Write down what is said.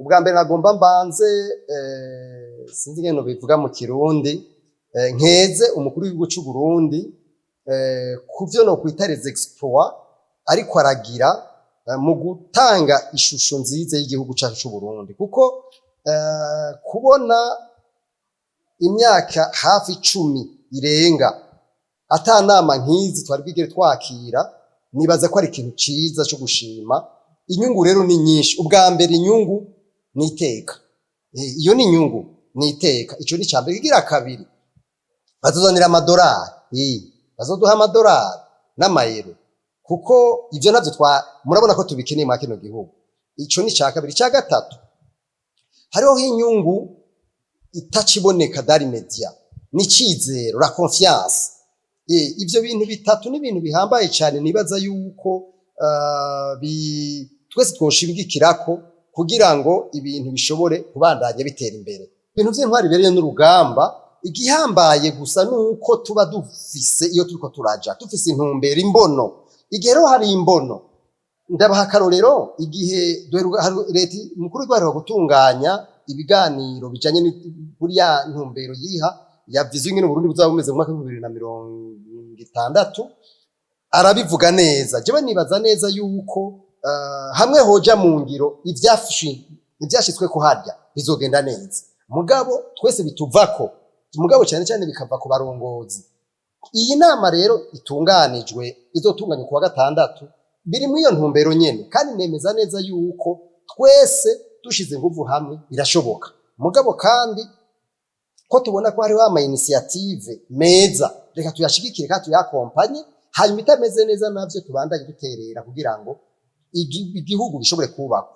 ubwa mbere nagomba mbanze sinzi ngene bivuga mu Kirundi nkeze umukuru w'igihugu cy'u Burundi kuvyo no kwita les exploits ariko aragira mu gutanga ishusho nziza y'igihugu cyacu cy'u Burundi kuko kubona imyaka hafi 10 irenga atanama nkizi twari bwigere twakira nibaza ko ari ikintu ciza cyo gushima. Inyungu rero ni nyinshi. Ubwa mbere inyungu ni iteka, iyo ni inyungu ni iteka, ico ni cyambere. Igira kabiri bazozanira amadolari, bazoduha amadolari n'amayero kuko ivyo navyo murabona ko tubikeneye mu kino gihugu. Ico ni cya kabiri. Cya gatatu hariho inyungu itaciboneka dari media ni cizero, la confiance. Ivyo bintu bitatu ni ibintu bihambaye cyane nibaza yuko twese twoshibigikirako kugira ngo ibintu bishobore kubandanya bitera imbere. Ibintu vy'intwari bereye n'urugamba igihambaye gusa nuko tuba dufise iyo turiko turaja dufise intumbero imbono. Igihe rero hari imbono ndabaha akarorero igihe leta mukuru rwari gutunganya ibiganiro bijanye n'uriya ntumbero yiha ya vision ngene Burundi buzaba bumeze mu mwaka wa 2060 arabivuga neza. Jewe nibaza neza yuko hamwe hoja mu ngiro ivyashitswe ko harya bizogenda neza, mugabo twese bituvako, mugabo cyane cyane bikava ku barongozi. Iyi nama rero itunganijwe izotunganya ku wa gatandatu biri mu iyo ntumbero nyene, kandi nemeza neza yuko twese dushize nguvu hamwe birashoboka. Mugabo kandi ko tubona ko hari ama initiative meza, reka tuyashigikire kandi tuyakompanye, hanyuma itameze neza navyo tubandanye duterera kugira ngo igihugu gishobore kubakwa.